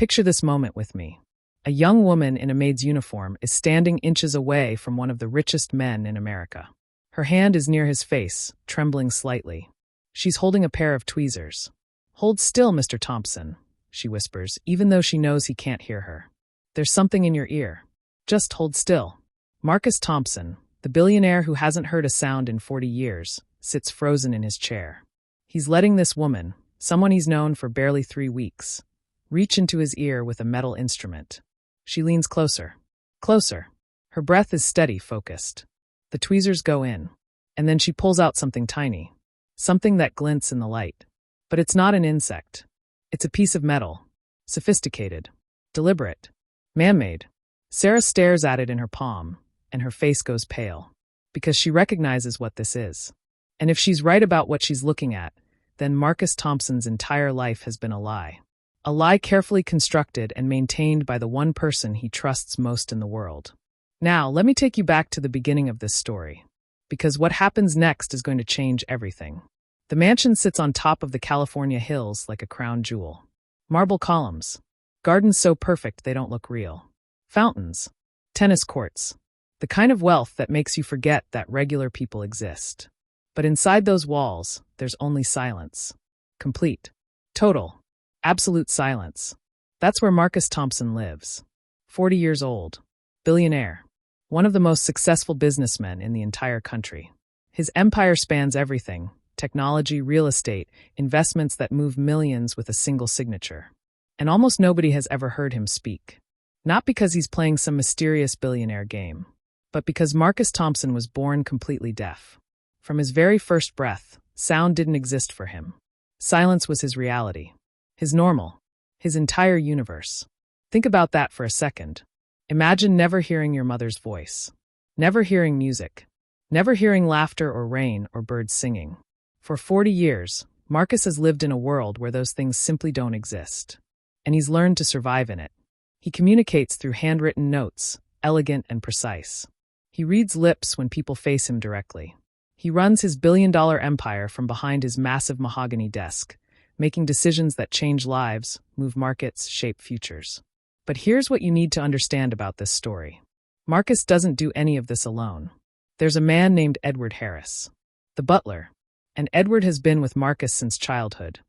Picture this moment with me. A young woman in a maid's uniform is standing inches away from one of the richest men in America. Her hand is near his face, trembling slightly. She's holding a pair of tweezers. "Hold still, Mr. Thompson," she whispers, even though she knows he can't hear her. "There's something in your ear. Just hold still." Marcus Thompson, the billionaire who hasn't heard a sound in 40 years, sits frozen in his chair. He's letting this woman, someone he's known for barely 3 weeks, reach into his ear with a metal instrument. She leans closer. Closer. Her breath is steady, focused. The tweezers go in, and then she pulls out something tiny, something that glints in the light. But it's not an insect. It's a piece of metal. Sophisticated. Deliberate. Man-made. Sarah stares at it in her palm, and her face goes pale, because she recognizes what this is. And if she's right about what she's looking at, then Marcus Thompson's entire life has been a lie. A lie carefully constructed and maintained by the one person he trusts most in the world. Now, let me take you back to the beginning of this story, because what happens next is going to change everything. The mansion sits on top of the California hills like a crown jewel. Marble columns. Gardens so perfect they don't look real. Fountains. Tennis courts. The kind of wealth that makes you forget that regular people exist. But inside those walls, there's only silence. Complete. Total. Absolute silence. That's where Marcus Thompson lives. 40 years old. Billionaire. One of the most successful businessmen in the entire country. His empire spans everything: technology, real estate, investments that move millions with a single signature. And almost nobody has ever heard him speak. Not because he's playing some mysterious billionaire game, but because Marcus Thompson was born completely deaf. From his very first breath, sound didn't exist for him. Silence was his reality. His normal. His entire universe. Think about that for a second. Imagine never hearing your mother's voice. Never hearing music. Never hearing laughter or rain or birds singing. For 40 years, Marcus has lived in a world where those things simply don't exist. And he's learned to survive in it. He communicates through handwritten notes, elegant and precise. He reads lips when people face him directly. He runs his billion-dollar empire from behind his massive mahogany desk, making decisions that change lives, move markets, shape futures. But here's what you need to understand about this story. Marcus doesn't do any of this alone. There's a man named Edward Harris, the butler, and Edward has been with Marcus since childhood.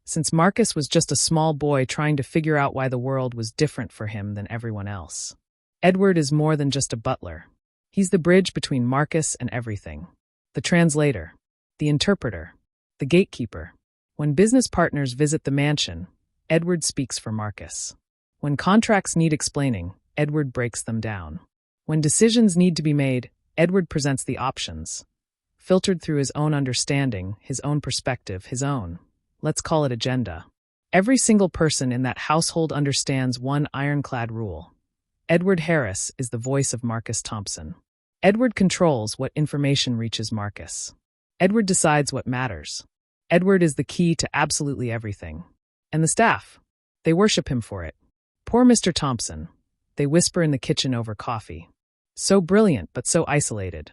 Since Marcus was just a small boy trying to figure out why the world was different for him than everyone else. Edward is more than just a butler. He's the bridge between Marcus and everything. The translator, the interpreter, the gatekeeper. When business partners visit the mansion, Edward speaks for Marcus. When contracts need explaining, Edward breaks them down. When decisions need to be made, Edward presents the options, filtered through his own understanding, his own perspective, his own, let's call it agenda. Every single person in that household understands one ironclad rule. Edward Harris is the voice of Marcus Thompson. Edward controls what information reaches Marcus. Edward decides what matters. Edward is the key to absolutely everything. And the staff, they worship him for it. Poor Mr. Thompson, they whisper in the kitchen over coffee. So brilliant, but so isolated.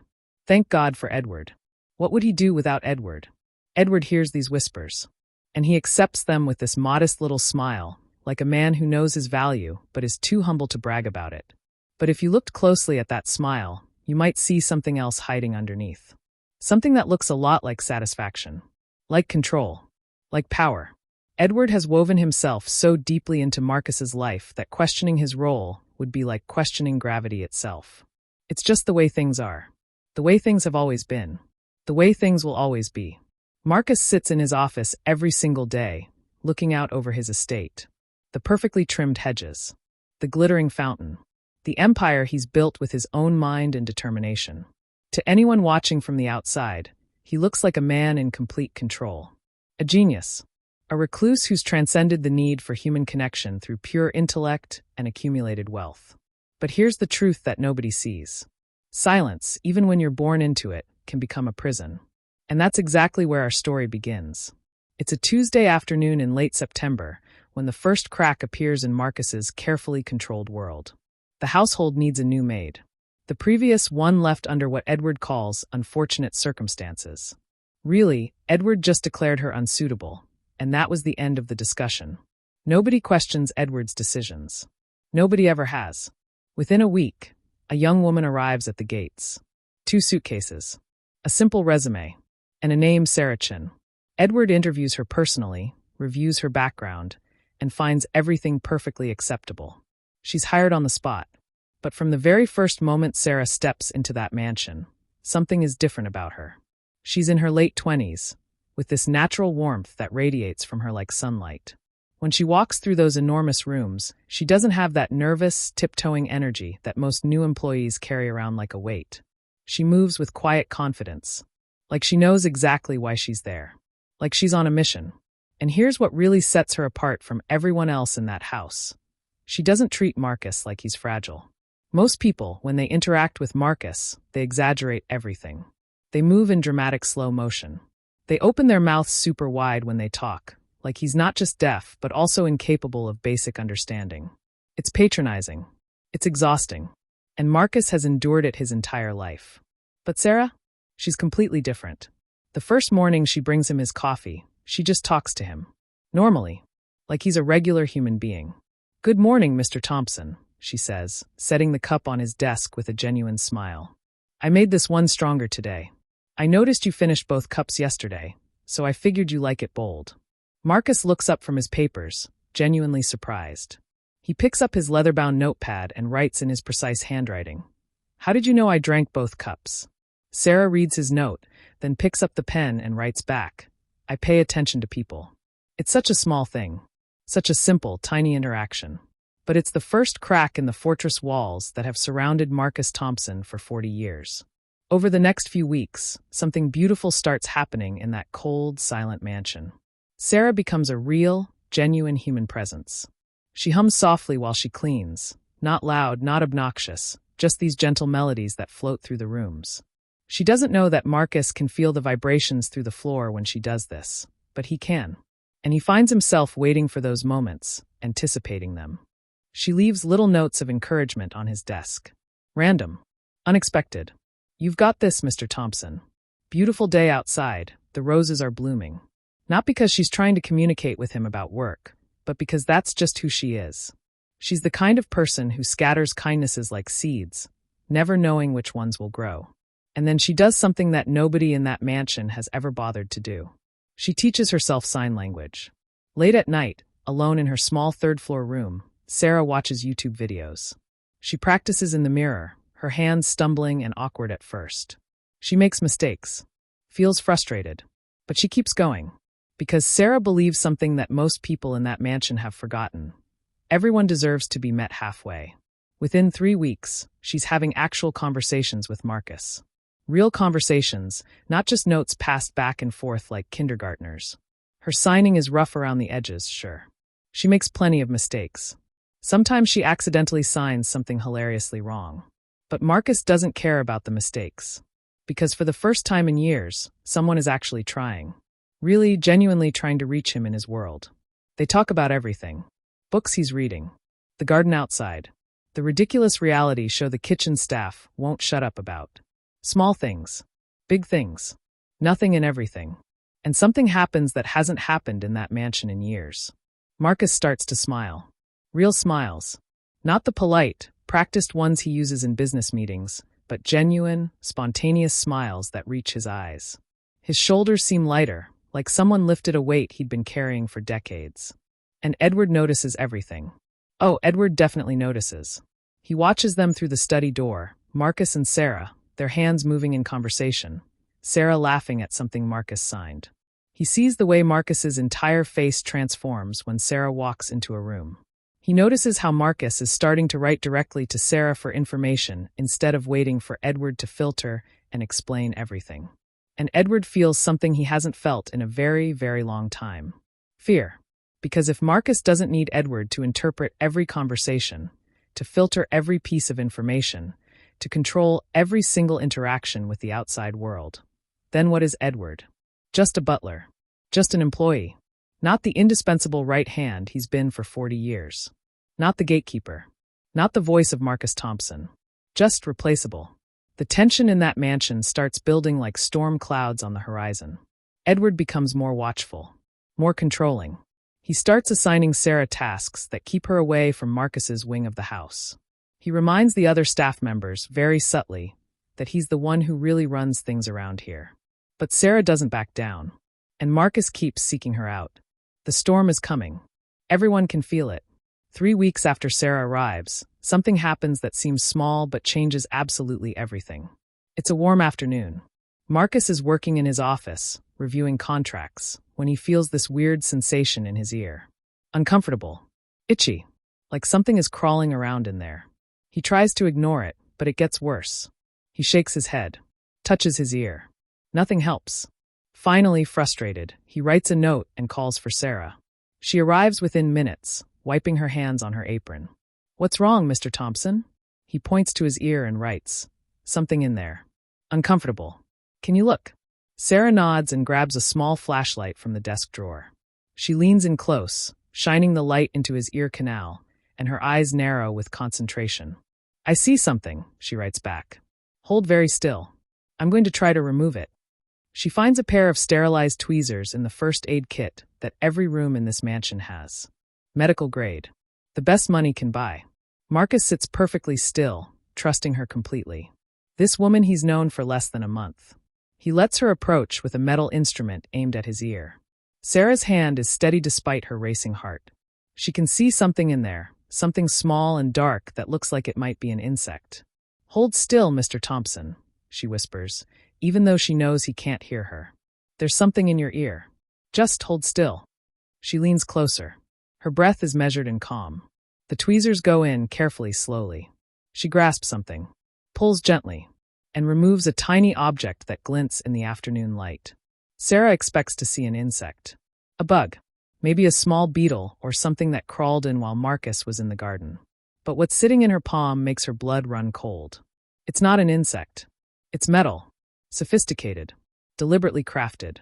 Thank God for Edward. What would he do without Edward? Edward hears these whispers, and he accepts them with this modest little smile, like a man who knows his value, but is too humble to brag about it. But if you looked closely at that smile, you might see something else hiding underneath. Something that looks a lot like satisfaction. Like control. Like power. Edward has woven himself so deeply into Marcus's life that questioning his role would be like questioning gravity itself. It's just the way things are. The way things have always been. The way things will always be. Marcus sits in his office every single day, looking out over his estate. The perfectly trimmed hedges. The glittering fountain. The empire he's built with his own mind and determination. To anyone watching from the outside, he looks like a man in complete control. A genius. A recluse who's transcended the need for human connection through pure intellect and accumulated wealth. But here's the truth that nobody sees. Silence, even when you're born into it, can become a prison. And that's exactly where our story begins. It's a Tuesday afternoon in late September, when the first crack appears in Marcus's carefully controlled world. The household needs a new maid. The previous one left under what Edward calls unfortunate circumstances. Really, Edward just declared her unsuitable, and that was the end of the discussion. Nobody questions Edward's decisions. Nobody ever has. Within a week, a young woman arrives at the gates. 2 suitcases, a simple resume, and a name Sarah Chin. Edward interviews her personally, reviews her background, and finds everything perfectly acceptable. She's hired on the spot. But from the very first moment Sarah steps into that mansion, something is different about her. She's in her late 20s, with this natural warmth that radiates from her like sunlight. When she walks through those enormous rooms, she doesn't have that nervous, tiptoeing energy that most new employees carry around like a weight. She moves with quiet confidence, like she knows exactly why she's there, like she's on a mission. And here's what really sets her apart from everyone else in that house. She doesn't treat Marcus like he's fragile. Most people, when they interact with Marcus, they exaggerate everything. They move in dramatic slow motion. They open their mouths super wide when they talk, like he's not just deaf, but also incapable of basic understanding. It's patronizing. It's exhausting. And Marcus has endured it his entire life. But Sarah? She's completely different. The first morning she brings him his coffee, she just talks to him. Normally. Like he's a regular human being. "Good morning, Mr. Thompson," she says, setting the cup on his desk with a genuine smile. "I made this one stronger today. I noticed you finished both cups yesterday, so I figured you like it bold." Marcus looks up from his papers, genuinely surprised. He picks up his leather-bound notepad and writes in his precise handwriting. "How did you know I drank both cups?" Sarah reads his note, then picks up the pen and writes back, "I pay attention to people." It's such a small thing. Such a simple, tiny interaction. But it's the first crack in the fortress walls that have surrounded Marcus Thompson for 40 years. Over the next few weeks, something beautiful starts happening in that cold, silent mansion. Sarah becomes a real, genuine human presence. She hums softly while she cleans, not loud, not obnoxious, just these gentle melodies that float through the rooms. She doesn't know that Marcus can feel the vibrations through the floor when she does this, but he can. And he finds himself waiting for those moments, anticipating them. She leaves little notes of encouragement on his desk. Random. Unexpected. "You've got this, Mr. Thompson. Beautiful day outside, the roses are blooming." Not because she's trying to communicate with him about work, but because that's just who she is. She's the kind of person who scatters kindnesses like seeds, never knowing which ones will grow. And then she does something that nobody in that mansion has ever bothered to do. She teaches herself sign language. Late at night, alone in her small third-floor room, Sarah watches YouTube videos. She practices in the mirror, her hands stumbling and awkward at first. She makes mistakes, feels frustrated, but she keeps going. Because Sarah believes something that most people in that mansion have forgotten. Everyone deserves to be met halfway. Within 3 weeks, she's having actual conversations with Marcus. Real conversations, not just notes passed back and forth like kindergartners. Her signing is rough around the edges, sure. She makes plenty of mistakes. Sometimes she accidentally signs something hilariously wrong. But Marcus doesn't care about the mistakes. Because for the first time in years, someone is actually trying. Really, genuinely trying to reach him in his world. They talk about everything. Books he's reading. The garden outside. The ridiculous reality show the kitchen staff won't shut up about. Small things. Big things. Nothing and everything. And something happens that hasn't happened in that mansion in years. Marcus starts to smile. Real smiles. Not the polite, practiced ones he uses in business meetings, but genuine, spontaneous smiles that reach his eyes. His shoulders seem lighter, like someone lifted a weight he'd been carrying for decades. And Edward notices everything. Oh, Edward definitely notices. He watches them through the study door, Marcus and Sarah, their hands moving in conversation, Sarah laughing at something Marcus signed. He sees the way Marcus's entire face transforms when Sarah walks into a room. He notices how Marcus is starting to write directly to Sarah for information instead of waiting for Edward to filter and explain everything. And Edward feels something he hasn't felt in a very, very long time. Fear. Because if Marcus doesn't need Edward to interpret every conversation, to filter every piece of information, to control every single interaction with the outside world, then what is Edward? Just a butler. Just an employee. Not the indispensable right hand he's been for 40 years. Not the gatekeeper. Not the voice of Marcus Thompson. Just replaceable. The tension in that mansion starts building like storm clouds on the horizon. Edward becomes more watchful. More controlling. He starts assigning Sarah tasks that keep her away from Marcus's wing of the house. He reminds the other staff members, very subtly, that he's the one who really runs things around here. But Sarah doesn't back down, and Marcus keeps seeking her out. The storm is coming. Everyone can feel it. 3 weeks after Sarah arrives, something happens that seems small but changes absolutely everything. It's a warm afternoon. Marcus is working in his office, reviewing contracts, when he feels this weird sensation in his ear. Uncomfortable. Itchy. Like something is crawling around in there. He tries to ignore it, but it gets worse. He shakes his head, touches his ear. Nothing helps. Finally, frustrated, he writes a note and calls for Sarah. She arrives within minutes, wiping her hands on her apron. "What's wrong, Mr. Thompson?" He points to his ear and writes, "Something in there. Uncomfortable. Can you look?" Sarah nods and grabs a small flashlight from the desk drawer. She leans in close, shining the light into his ear canal, and her eyes narrow with concentration. "I see something," she writes back. "Hold very still. I'm going to try to remove it." She finds a pair of sterilized tweezers in the first aid kit that every room in this mansion has. Medical grade. The best money can buy. Marcus sits perfectly still, trusting her completely. This woman he's known for less than a month. He lets her approach with a metal instrument aimed at his ear. Sarah's hand is steady despite her racing heart. She can see something in there, something small and dark that looks like it might be an insect. "Hold still, Mr. Thompson," she whispers, even though she knows he can't hear her. "There's something in your ear. Just hold still." She leans closer. Her breath is measured and calm. The tweezers go in carefully, slowly. She grasps something, pulls gently, and removes a tiny object that glints in the afternoon light. Sarah expects to see an insect. A bug. Maybe a small beetle or something that crawled in while Marcus was in the garden. But what's sitting in her palm makes her blood run cold. It's not an insect. It's metal. Sophisticated. Deliberately crafted.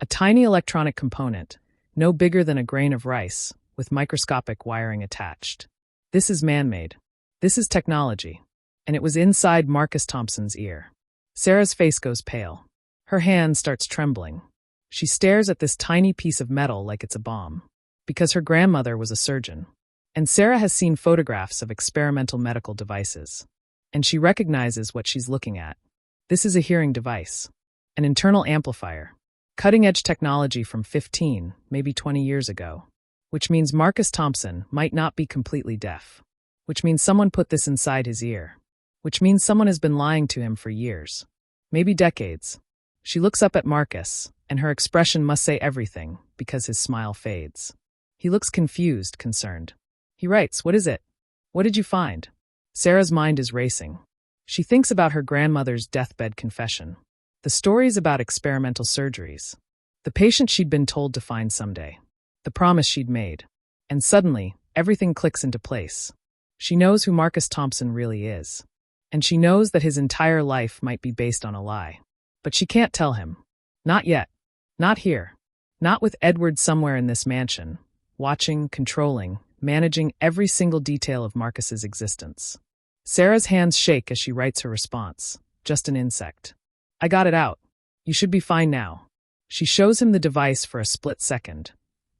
A tiny electronic component, no bigger than a grain of rice, with microscopic wiring attached. This is man-made. This is technology. And it was inside Marcus Thompson's ear. Sarah's face goes pale. Her hand starts trembling. She stares at this tiny piece of metal like it's a bomb. Because her grandmother was a surgeon. And Sarah has seen photographs of experimental medical devices. And she recognizes what she's looking at. This is a hearing device. An internal amplifier. Cutting-edge technology from 15, maybe 20 years ago. Which means Marcus Thompson might not be completely deaf. Which means someone put this inside his ear. Which means someone has been lying to him for years. Maybe decades. She looks up at Marcus, and her expression must say everything, because his smile fades. He looks confused, concerned. He writes, "What is it? What did you find?" Sarah's mind is racing. She thinks about her grandmother's deathbed confession. The stories about experimental surgeries. The patient she'd been told to find someday. The promise she'd made. And suddenly, everything clicks into place. She knows who Marcus Thompson really is. And she knows that his entire life might be based on a lie. But she can't tell him. Not yet. Not here. Not with Edward somewhere in this mansion, watching, controlling, managing every single detail of Marcus's existence. Sarah's hands shake as she writes her response. Just an insect. "I got it out. You should be fine now." She shows him the device for a split second,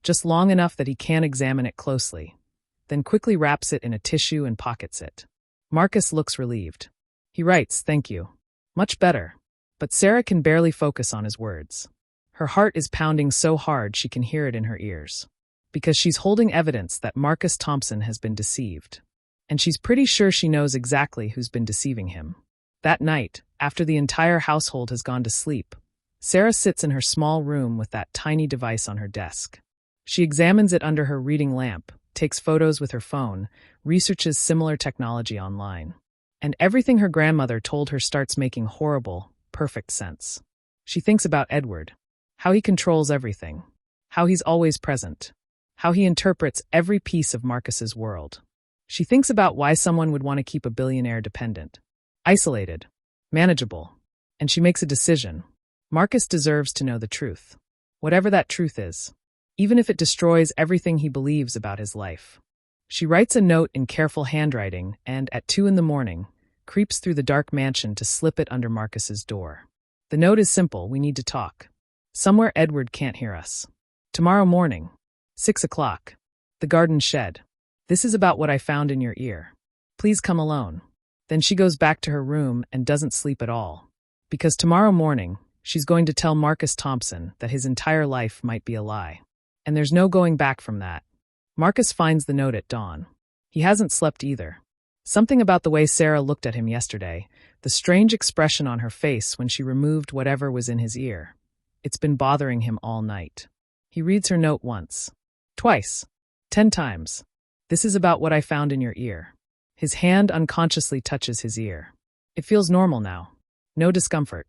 just long enough that he can't examine it closely, then quickly wraps it in a tissue and pockets it. Marcus looks relieved. He writes, "Thank you. Much better." But Sarah can barely focus on his words. Her heart is pounding so hard she can hear it in her ears. Because she's holding evidence that Marcus Thompson has been deceived. And she's pretty sure she knows exactly who's been deceiving him. That night, after the entire household has gone to sleep, Sarah sits in her small room with that tiny device on her desk. She examines it under her reading lamp, takes photos with her phone, researches similar technology online. And everything her grandmother told her starts making horrible, perfect sense. She thinks about Edward. How he controls everything. How he's always present. How he interprets every piece of Marcus's world. She thinks about why someone would want to keep a billionaire dependent. Isolated. Manageable. And she makes a decision. Marcus deserves to know the truth. Whatever that truth is. Even if it destroys everything he believes about his life. She writes a note in careful handwriting and, at 2 a.m, creeps through the dark mansion to slip it under Marcus's door. The note is simple: "We need to talk. Somewhere Edward can't hear us. Tomorrow morning." 6 o'clock. The garden shed. This is about what I found in your ear. Please come alone. Then she goes back to her room and doesn't sleep at all. Because tomorrow morning, she's going to tell Marcus Thompson that his entire life might be a lie. And there's no going back from that. Marcus finds the note at dawn. He hasn't slept either. Something about the way Sarah looked at him yesterday, the strange expression on her face when she removed whatever was in his ear. It's been bothering him all night. He reads her note once. Twice. 10 times. This is about what I found in your ear. His hand unconsciously touches his ear. It feels normal now. No discomfort.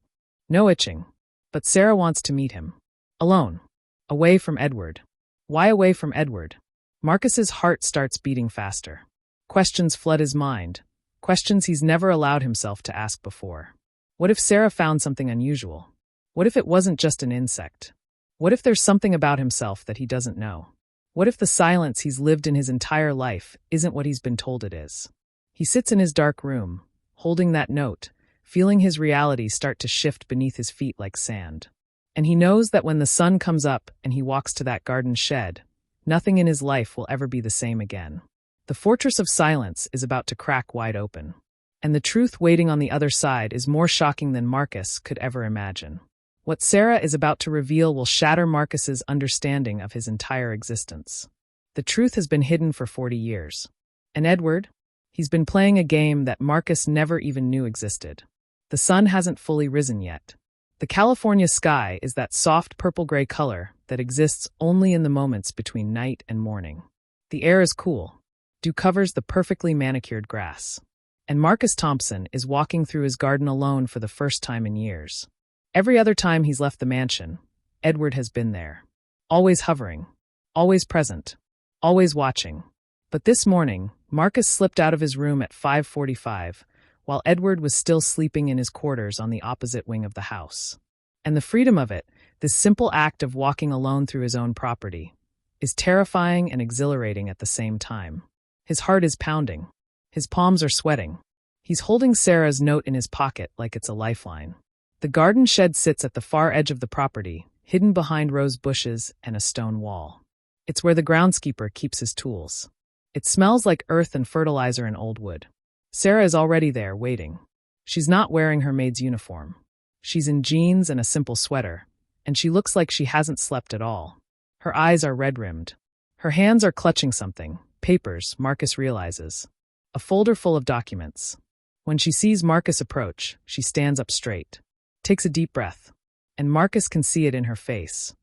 No itching. But Sarah wants to meet him. Alone. Away from Edward. Why away from Edward? Marcus's heart starts beating faster. Questions flood his mind. Questions he's never allowed himself to ask before. What if Sarah found something unusual? What if it wasn't just an insect? What if there's something about himself that he doesn't know? What if the silence he's lived in his entire life isn't what he's been told it is? He sits in his dark room, holding that note, feeling his reality start to shift beneath his feet like sand. And he knows that when the sun comes up and he walks to that garden shed, nothing in his life will ever be the same again. The fortress of silence is about to crack wide open. And the truth waiting on the other side is more shocking than Marcus could ever imagine. What Sarah is about to reveal will shatter Marcus's understanding of his entire existence. The truth has been hidden for 40 years. And Edward? He's been playing a game that Marcus never even knew existed. The sun hasn't fully risen yet. The California sky is that soft purple-gray color that exists only in the moments between night and morning. The air is cool. Dew covers the perfectly manicured grass. And Marcus Thompson is walking through his garden alone for the first time in years. Every other time he's left the mansion, Edward has been there. Always hovering. Always present. Always watching. But this morning, Marcus slipped out of his room at 5:45, while Edward was still sleeping in his quarters on the opposite wing of the house. And the freedom of it, this simple act of walking alone through his own property, is terrifying and exhilarating at the same time. His heart is pounding. His palms are sweating. He's holding Sarah's note in his pocket like it's a lifeline. The garden shed sits at the far edge of the property, hidden behind rose bushes and a stone wall. It's where the groundskeeper keeps his tools. It smells like earth and fertilizer and old wood. Sarah is already there, waiting. She's not wearing her maid's uniform. She's in jeans and a simple sweater, and she looks like she hasn't slept at all. Her eyes are red-rimmed. Her hands are clutching something, papers, Marcus realizes. A folder full of documents. When she sees Marcus approach, she stands up straight. Takes a deep breath, and Marcus can see it in her face.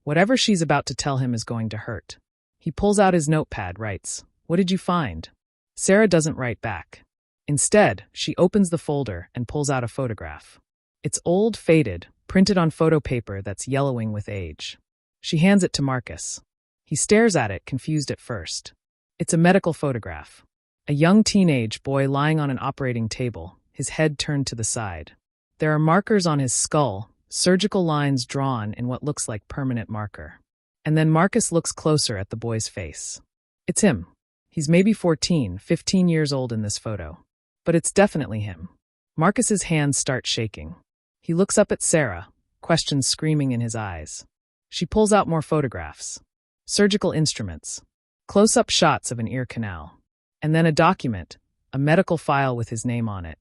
Whatever she's about to tell him is going to hurt. He pulls out his notepad, writes, "What did you find?" Sarah doesn't write back. Instead, she opens the folder and pulls out a photograph. It's old, faded, printed on photo paper that's yellowing with age. She hands it to Marcus. He stares at it, confused at first. It's a medical photograph. A young teenage boy lying on an operating table, his head turned to the side. There are markers on his skull, surgical lines drawn in what looks like permanent marker. And then Marcus looks closer at the boy's face. It's him. He's maybe 14, 15 years old in this photo. But it's definitely him. Marcus's hands start shaking. He looks up at Sarah, questions screaming in his eyes. She pulls out more photographs. Surgical instruments. Close-up shots of an ear canal. And then a document, a medical file with his name on it.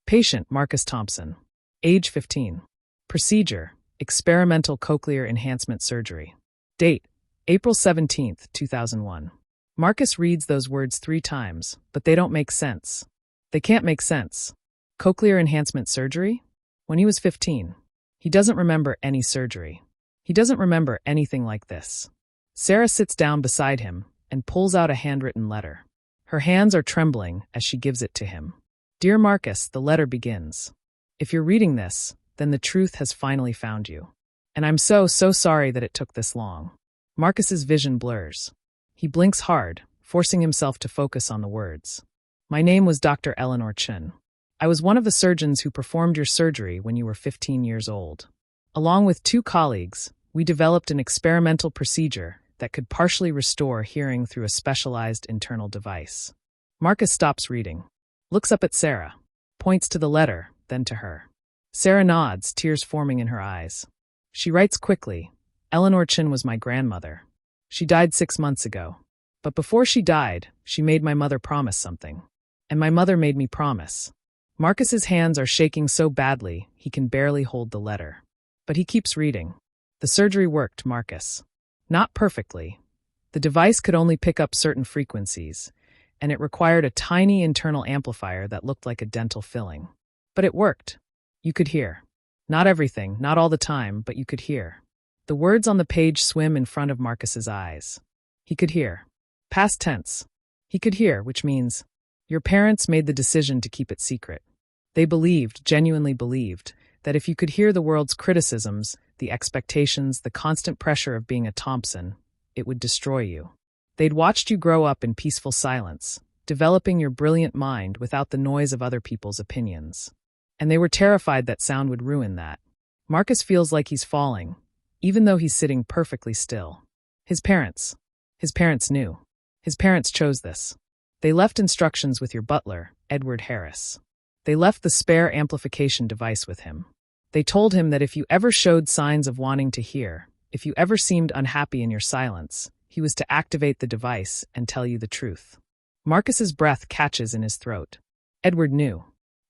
Patient Marcus Thompson. Age 15. Procedure, experimental cochlear enhancement surgery. Date, April 17, 2001. Marcus reads those words 3 times, but they don't make sense. They can't make sense. Cochlear enhancement surgery? When he was 15. He doesn't remember any surgery. He doesn't remember anything like this. Sarah sits down beside him and pulls out a handwritten letter. Her hands are trembling as she gives it to him. Dear Marcus, the letter begins. If you're reading this, then the truth has finally found you. And I'm so sorry that it took this long. Marcus's vision blurs. He blinks hard, forcing himself to focus on the words. My name was Dr. Eleanor Chin. I was one of the surgeons who performed your surgery when you were 15 years old. Along with 2 colleagues, we developed an experimental procedure that could partially restore hearing through a specialized internal device. Marcus stops reading, looks up at Sarah, points to the letter, then to her. Sarah nods, tears forming in her eyes. She writes quickly, Eleanor Chin was my grandmother. She died 6 months ago. But before she died, she made my mother promise something. And my mother made me promise. Marcus's hands are shaking so badly, he can barely hold the letter. But he keeps reading. The surgery worked, Marcus. Not perfectly. The device could only pick up certain frequencies, and it required a tiny internal amplifier that looked like a dental filling. But it worked. You could hear. Not everything, not all the time, but you could hear. The words on the page swim in front of Marcus's eyes. He could hear. Past tense. He could hear, which means, your parents made the decision to keep it secret. They believed, genuinely believed, that if you could hear the world's criticisms, the expectations, the constant pressure of being a Thompson, it would destroy you. They'd watched you grow up in peaceful silence, developing your brilliant mind without the noise of other people's opinions. And they were terrified that sound would ruin that. Marcus feels like he's falling, even though he's sitting perfectly still. His parents knew. His parents chose this. They left instructions with your butler, Edward Harris. They left the spare amplification device with him. They told him that if you ever showed signs of wanting to hear, if you ever seemed unhappy in your silence, he was to activate the device and tell you the truth. Marcus's breath catches in his throat. Edward knew.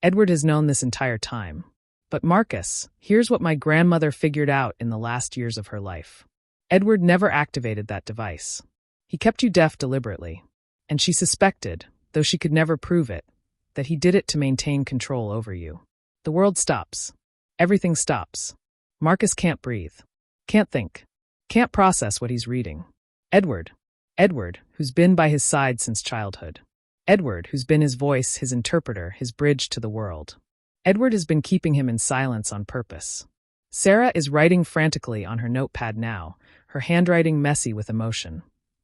Edward has known this entire time. But Marcus, here's what my grandmother figured out in the last years of her life. Edward never activated that device. He kept you deaf deliberately. And she suspected, though she could never prove it, that he did it to maintain control over you. The world stops. Everything stops. Marcus can't breathe. Can't think. Can't process what he's reading. Edward, who's been by his side since childhood. Edward, who's been his voice, his interpreter, his bridge to the world. Edward has been keeping him in silence on purpose. Sarah is writing frantically on her notepad now, her handwriting messy with emotion.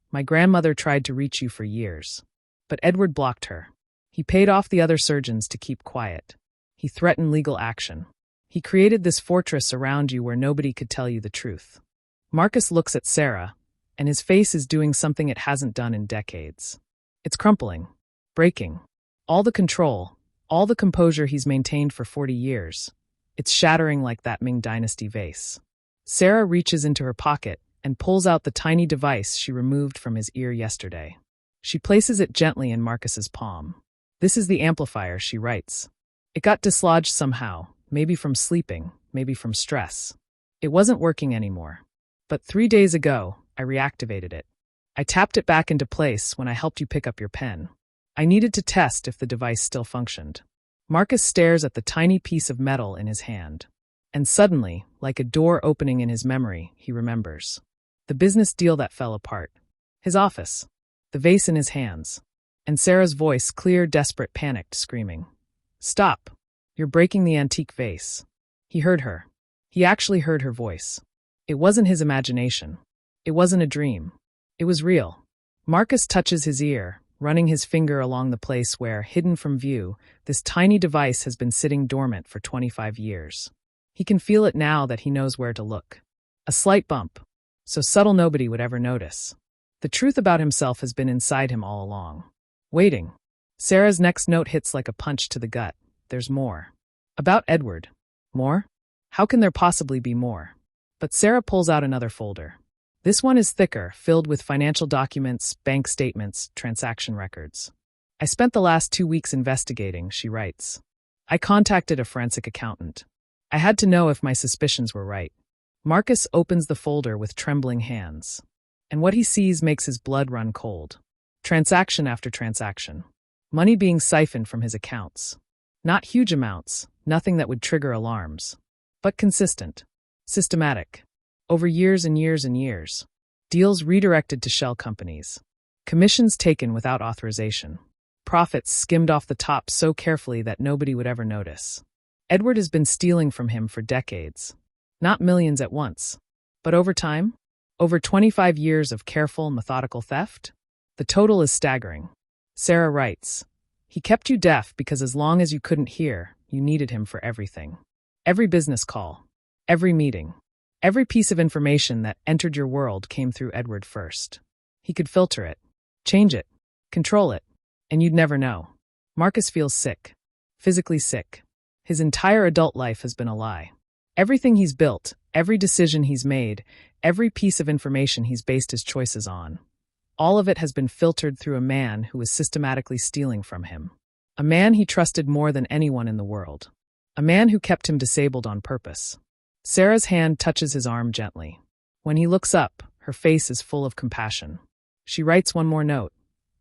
My grandmother tried to reach you for years. But Edward blocked her. He paid off the other surgeons to keep quiet. He threatened legal action. He created this fortress around you where nobody could tell you the truth. Marcus looks at Sarah, and his face is doing something it hasn't done in decades. It's crumpling, breaking. All the control, all the composure he's maintained for 40 years. It's shattering like that Ming Dynasty vase. Sarah reaches into her pocket and pulls out the tiny device she removed from his ear yesterday. She places it gently in Marcus's palm. This is the amplifier, she writes. It got dislodged somehow, maybe from sleeping, maybe from stress. It wasn't working anymore. But 3 days ago, I reactivated it. I tapped it back into place when I helped you pick up your pen. I needed to test if the device still functioned. Marcus stares at the tiny piece of metal in his hand. And suddenly, like a door opening in his memory, he remembers. The business deal that fell apart. His office. The vase in his hands. And Sarah's voice, clear, desperate, panicked, screaming. Stop. You're breaking the antique vase. He heard her. He actually heard her voice. It wasn't his imagination. It wasn't a dream. It was real. Marcus touches his ear, running his finger along the place where, hidden from view, this tiny device has been sitting dormant for 25 years. He can feel it now that he knows where to look. A slight bump, so subtle nobody would ever notice. The truth about himself has been inside him all along. Waiting. Sarah's next note hits like a punch to the gut. There's more. About Edward. More? How can there possibly be more? But Sarah pulls out another folder. This one is thicker, filled with financial documents, bank statements, transaction records. I spent the last 2 weeks investigating, she writes. I contacted a forensic accountant. I had to know if my suspicions were right. Marcus opens the folder with trembling hands. And what he sees makes his blood run cold. Transaction after transaction. Money being siphoned from his accounts. Not huge amounts, nothing that would trigger alarms. But consistent. Systematic. Over years and years and years. Deals redirected to shell companies. Commissions taken without authorization. Profits skimmed off the top so carefully that nobody would ever notice. Edward has been stealing from him for decades. Not millions at once. But over time? Over 25 years of careful, methodical theft? The total is staggering. Sarah writes, he kept you deaf because as long as you couldn't hear, you needed him for everything. Every business call. Every meeting. Every piece of information that entered your world came through Edward first. He could filter it, change it, control it, and you'd never know. Marcus feels sick. Physically sick. His entire adult life has been a lie. Everything he's built, every decision he's made, every piece of information he's based his choices on, all of it has been filtered through a man who is systematically stealing from him. A man he trusted more than anyone in the world. A man who kept him disabled on purpose. Sarah's hand touches his arm gently. When he looks up, her face is full of compassion. She writes one more note.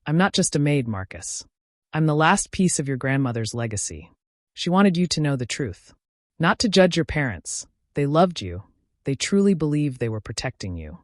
I'm not just a maid, Marcus. I'm the last piece of your grandmother's legacy. She wanted you to know the truth. Not to judge your parents. They loved you. They truly believed they were protecting you.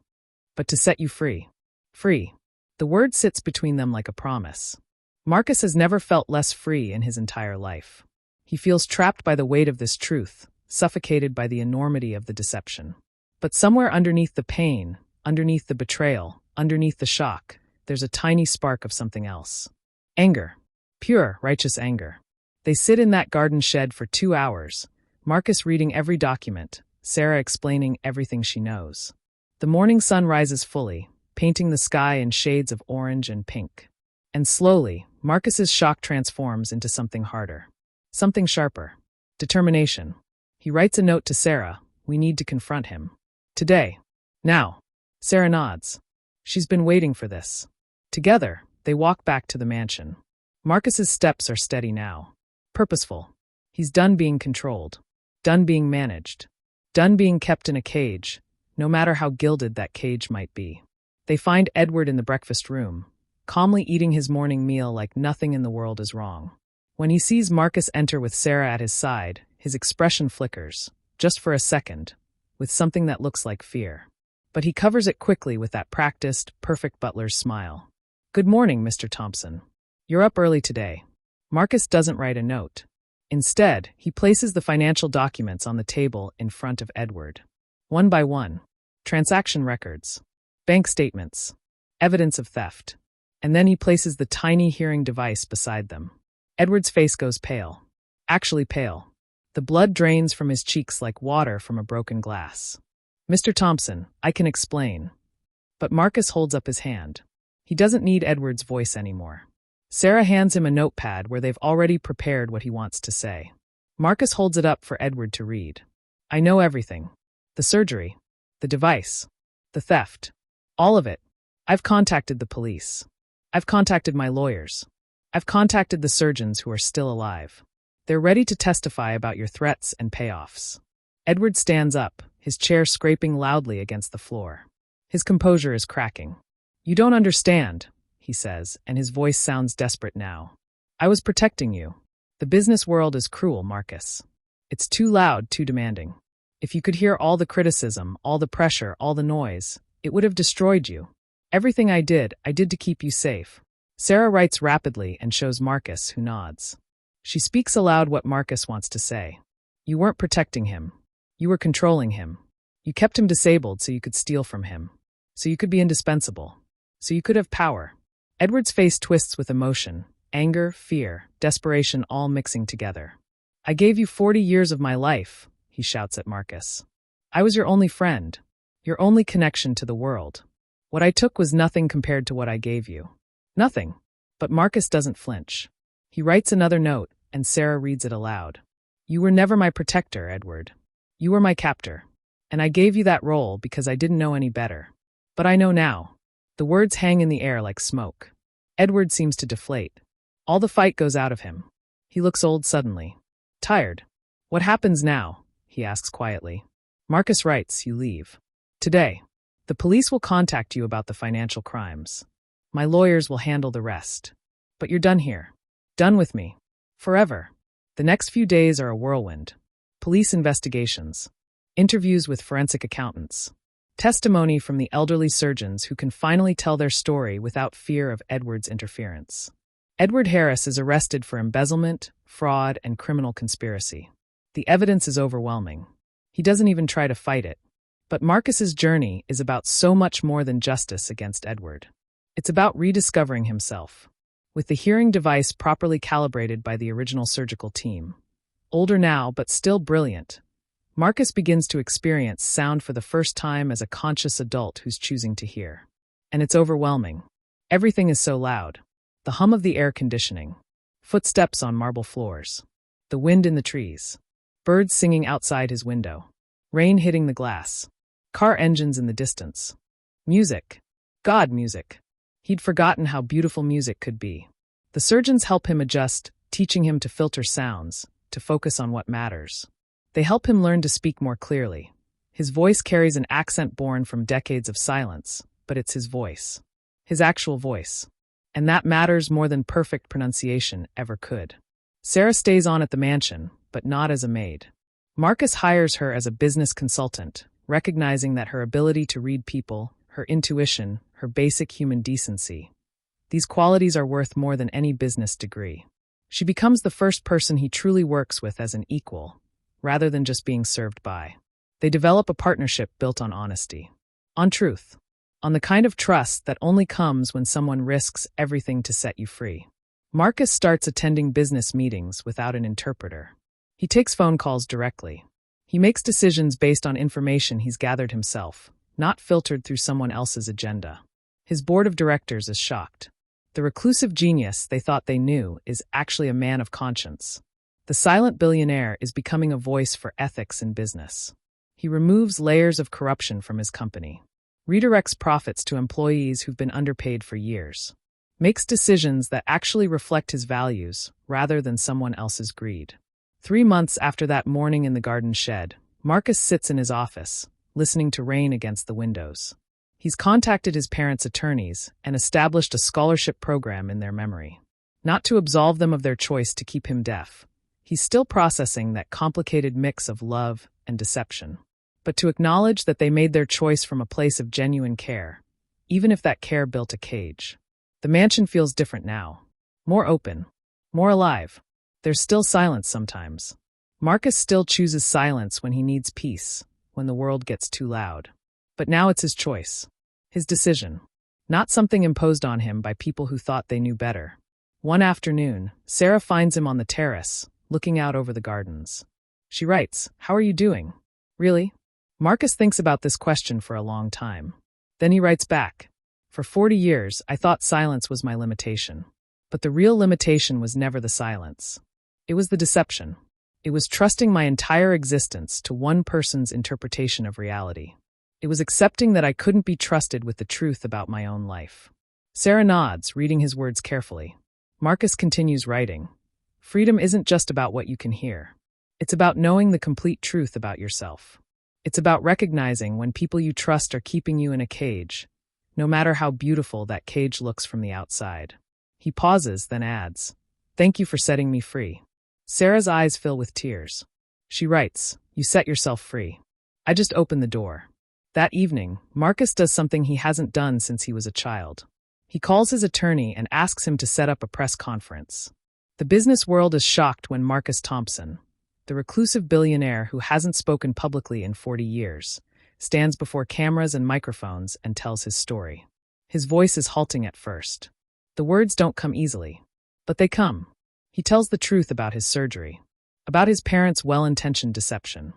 But to set you free. Free. The word sits between them like a promise. Marcus has never felt less free in his entire life. He feels trapped by the weight of this truth, suffocated by the enormity of the deception. But somewhere underneath the pain, underneath the betrayal, underneath the shock, there's a tiny spark of something else. Anger. Pure, righteous anger. They sit in that garden shed for 2 hours, Marcus reading every document, Sarah explaining everything she knows. The morning sun rises fully, painting the sky in shades of orange and pink. And slowly, Marcus's shock transforms into something harder. Something sharper. Determination. He writes a note to Sarah. We need to confront him. Today. Now. Sarah nods. She's been waiting for this. Together, they walk back to the mansion. Marcus's steps are steady now. Purposeful. He's done being controlled. Done being managed. Done being kept in a cage, no matter how gilded that cage might be. They find Edward in the breakfast room, calmly eating his morning meal like nothing in the world is wrong. When he sees Marcus enter with Sarah at his side, his expression flickers, just for a second, with something that looks like fear. But he covers it quickly with that practiced, perfect butler's smile. Good morning, Mr. Thompson. You're up early today. Marcus doesn't write a note. Instead, he places the financial documents on the table in front of Edward. One by one. Transaction records. Bank statements. Evidence of theft. And then he places the tiny hearing device beside them. Edward's face goes pale. Actually pale. The blood drains from his cheeks like water from a broken glass. Mr. Thompson, I can explain. But Marcus holds up his hand. He doesn't need Edward's voice anymore. Sarah hands him a notepad where they've already prepared what he wants to say. Marcus holds it up for Edward to read. I know everything. The surgery. The device. The theft. All of it. I've contacted the police. I've contacted my lawyers. I've contacted the surgeons who are still alive. They're ready to testify about your threats and payoffs. Edward stands up, his chair scraping loudly against the floor. His composure is cracking. You don't understand, he says, and his voice sounds desperate now. I was protecting you. The business world is cruel, Marcus. It's too loud, too demanding. If you could hear all the criticism, all the pressure, all the noise, it would have destroyed you. Everything I did to keep you safe. Sarah writes rapidly and shows Marcus, who nods. She speaks aloud what Marcus wants to say. You weren't protecting him. You were controlling him. You kept him disabled so you could steal from him. So you could be indispensable. So you could have power. Edward's face twists with emotion, anger, fear, desperation all mixing together. I gave you 40 years of my life, he shouts at Marcus. I was your only friend. Your only connection to the world. What I took was nothing compared to what I gave you. Nothing. But Marcus doesn't flinch. He writes another note, and Sarah reads it aloud. You were never my protector, Edward. You were my captor. And I gave you that role because I didn't know any better. But I know now. The words hang in the air like smoke. Edward seems to deflate. All the fight goes out of him. He looks old suddenly. Tired. What happens now? He asks quietly. Marcus writes, you leave. Today. The police will contact you about the financial crimes. My lawyers will handle the rest. But you're done here. Done with me. Forever. The next few days are a whirlwind. Police investigations. Interviews with forensic accountants. Testimony from the elderly surgeons who can finally tell their story without fear of Edward's interference. Edward Harris is arrested for embezzlement, fraud, and criminal conspiracy. The evidence is overwhelming. He doesn't even try to fight it. But Marcus's journey is about so much more than justice against Edward. It's about rediscovering himself. With the hearing device properly calibrated by the original surgical team. Older now, but still brilliant, Marcus begins to experience sound for the first time as a conscious adult who's choosing to hear. And it's overwhelming. Everything is so loud. The hum of the air conditioning. Footsteps on marble floors. The wind in the trees. Birds singing outside his window. Rain hitting the glass. Car engines in the distance. Music. God music. He'd forgotten how beautiful music could be. The surgeons help him adjust, teaching him to filter sounds, to focus on what matters. They help him learn to speak more clearly. His voice carries an accent born from decades of silence, but it's his voice. His actual voice. And that matters more than perfect pronunciation ever could. Sarah stays on at the mansion, but not as a maid. Marcus hires her as a business consultant, recognizing that her ability to read people, her intuition, her basic human decency, these qualities are worth more than any business degree. She becomes the first person he truly works with as an equal, rather than just being served by. They develop a partnership built on honesty, on truth, on the kind of trust that only comes when someone risks everything to set you free. Marcus starts attending business meetings without an interpreter. He takes phone calls directly. He makes decisions based on information he's gathered himself, not filtered through someone else's agenda. His board of directors is shocked. The reclusive genius they thought they knew is actually a man of conscience. The silent billionaire is becoming a voice for ethics in business. He removes layers of corruption from his company, redirects profits to employees who've been underpaid for years, makes decisions that actually reflect his values rather than someone else's greed. 3 months after that morning in the garden shed, Marcus sits in his office, listening to rain against the windows. He's contacted his parents' attorneys and established a scholarship program in their memory. Not to absolve them of their choice to keep him deaf. He's still processing that complicated mix of love and deception. But to acknowledge that they made their choice from a place of genuine care, even if that care built a cage. The mansion feels different now. More open. More alive. There's still silence sometimes. Marcus still chooses silence when he needs peace, when the world gets too loud. But now it's his choice. His decision. Not something imposed on him by people who thought they knew better. One afternoon, Sarah finds him on the terrace, looking out over the gardens. She writes, "How are you doing?" "Really?" Marcus thinks about this question for a long time. Then he writes back, "For 40 years, I thought silence was my limitation. But the real limitation was never the silence. It was the deception. It was trusting my entire existence to one person's interpretation of reality. It was accepting that I couldn't be trusted with the truth about my own life." Sarah nods, reading his words carefully. Marcus continues writing, "Freedom isn't just about what you can hear. It's about knowing the complete truth about yourself. It's about recognizing when people you trust are keeping you in a cage, no matter how beautiful that cage looks from the outside." He pauses, then adds, "Thank you for setting me free." Sarah's eyes fill with tears. She writes, "You set yourself free. I just opened the door." That evening, Marcus does something he hasn't done since he was a child. He calls his attorney and asks him to set up a press conference. The business world is shocked when Marcus Thompson, the reclusive billionaire who hasn't spoken publicly in 40 years, stands before cameras and microphones and tells his story. His voice is halting at first. The words don't come easily, but they come. He tells the truth about his surgery, about his parents' well-intentioned deception,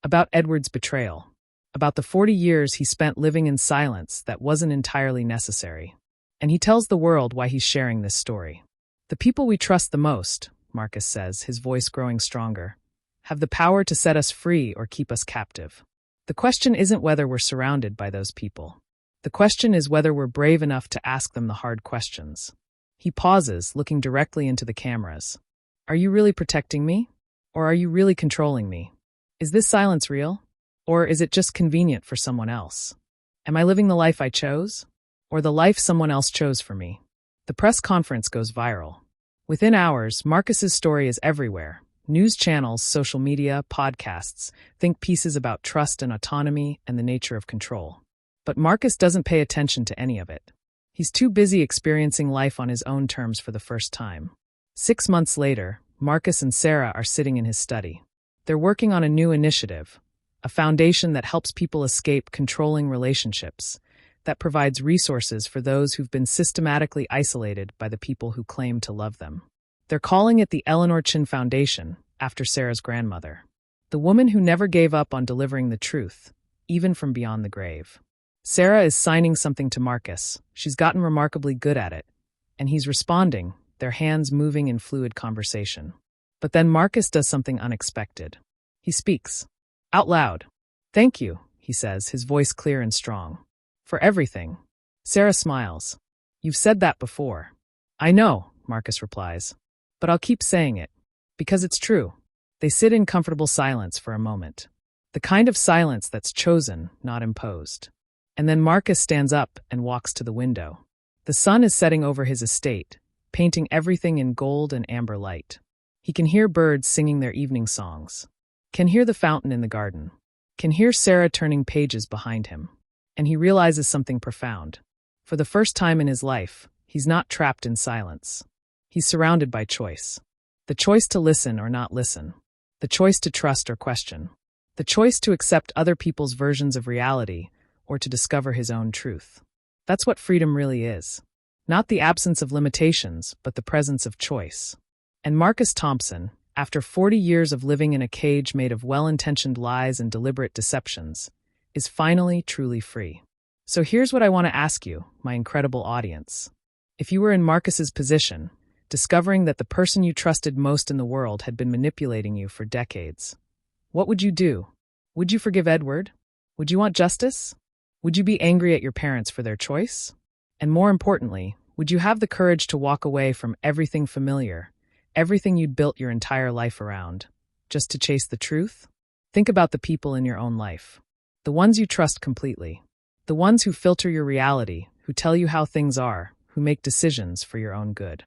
about Edward's betrayal, about the 40 years he spent living in silence that wasn't entirely necessary. And he tells the world why he's sharing this story. "The people we trust the most," Marcus says, his voice growing stronger, "have the power to set us free or keep us captive. The question isn't whether we're surrounded by those people. The question is whether we're brave enough to ask them the hard questions." He pauses, looking directly into the cameras. "Are you really protecting me? Or are you really controlling me? Is this silence real? Or is it just convenient for someone else? Am I living the life I chose? Or the life someone else chose for me?" The press conference goes viral. Within hours, Marcus's story is everywhere. News channels, social media, podcasts, think pieces about trust and autonomy and the nature of control. But Marcus doesn't pay attention to any of it. He's too busy experiencing life on his own terms for the first time. 6 months later, Marcus and Sarah are sitting in his study. They're working on a new initiative, a foundation that helps people escape controlling relationships, that provides resources for those who've been systematically isolated by the people who claim to love them. They're calling it the Eleanor Chin Foundation, after Sarah's grandmother, the woman who never gave up on delivering the truth, even from beyond the grave. Sarah is signing something to Marcus. She's gotten remarkably good at it, and he's responding, their hands moving in fluid conversation. But then Marcus does something unexpected. He speaks. Out loud. Thank you, he says, his voice clear and strong. For everything. Sarah smiles. You've said that before. I know, Marcus replies. But I'll keep saying it. Because it's true. They sit in comfortable silence for a moment. The kind of silence that's chosen, not imposed. And then Marcus stands up and walks to the window. The sun is setting over his estate, painting everything in gold and amber light. He can hear birds singing their evening songs. Can hear the fountain in the garden. Can hear Sarah turning pages behind him. And he realizes something profound. For the first time in his life, he's not trapped in silence. He's surrounded by choice. The choice to listen or not listen. The choice to trust or question. The choice to accept other people's versions of reality or to discover his own truth. That's what freedom really is. Not the absence of limitations, but the presence of choice. And Marcus Thompson, after 40 years of living in a cage made of well-intentioned lies and deliberate deceptions, is finally truly free. So here's what I want to ask you, my incredible audience. If you were in Marcus's position, discovering that the person you trusted most in the world had been manipulating you for decades, what would you do? Would you forgive Edward? Would you want justice? Would you be angry at your parents for their choice? And more importantly, would you have the courage to walk away from everything familiar, everything you'd built your entire life around, just to chase the truth? Think about the people in your own life. The ones you trust completely. The ones who filter your reality, who tell you how things are, who make decisions for your own good.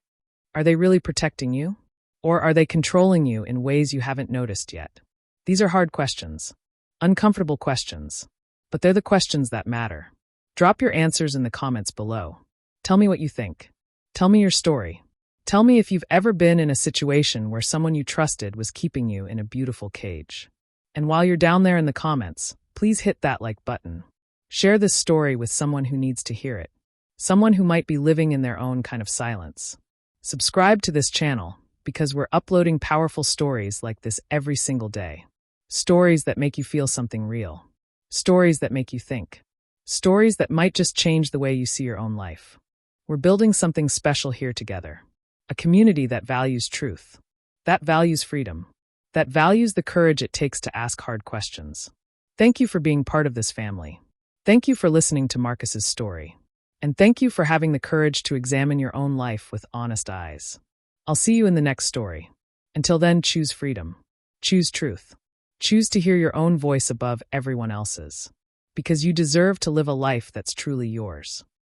Are they really protecting you? Or are they controlling you in ways you haven't noticed yet? These are hard questions. Uncomfortable questions. But they're the questions that matter. Drop your answers in the comments below. Tell me what you think. Tell me your story. Tell me if you've ever been in a situation where someone you trusted was keeping you in a beautiful cage. And while you're down there in the comments, please hit that like button. Share this story with someone who needs to hear it. Someone who might be living in their own kind of silence. Subscribe to this channel because we're uploading powerful stories like this every single day. Stories that make you feel something real. Stories that make you think. Stories that might just change the way you see your own life. We're building something special here together. A community that values truth. That values freedom. That values the courage it takes to ask hard questions. Thank you for being part of this family. Thank you for listening to Marcus's story. And thank you for having the courage to examine your own life with honest eyes. I'll see you in the next story. Until then, choose freedom. Choose truth. Choose to hear your own voice above everyone else's. Because you deserve to live a life that's truly yours.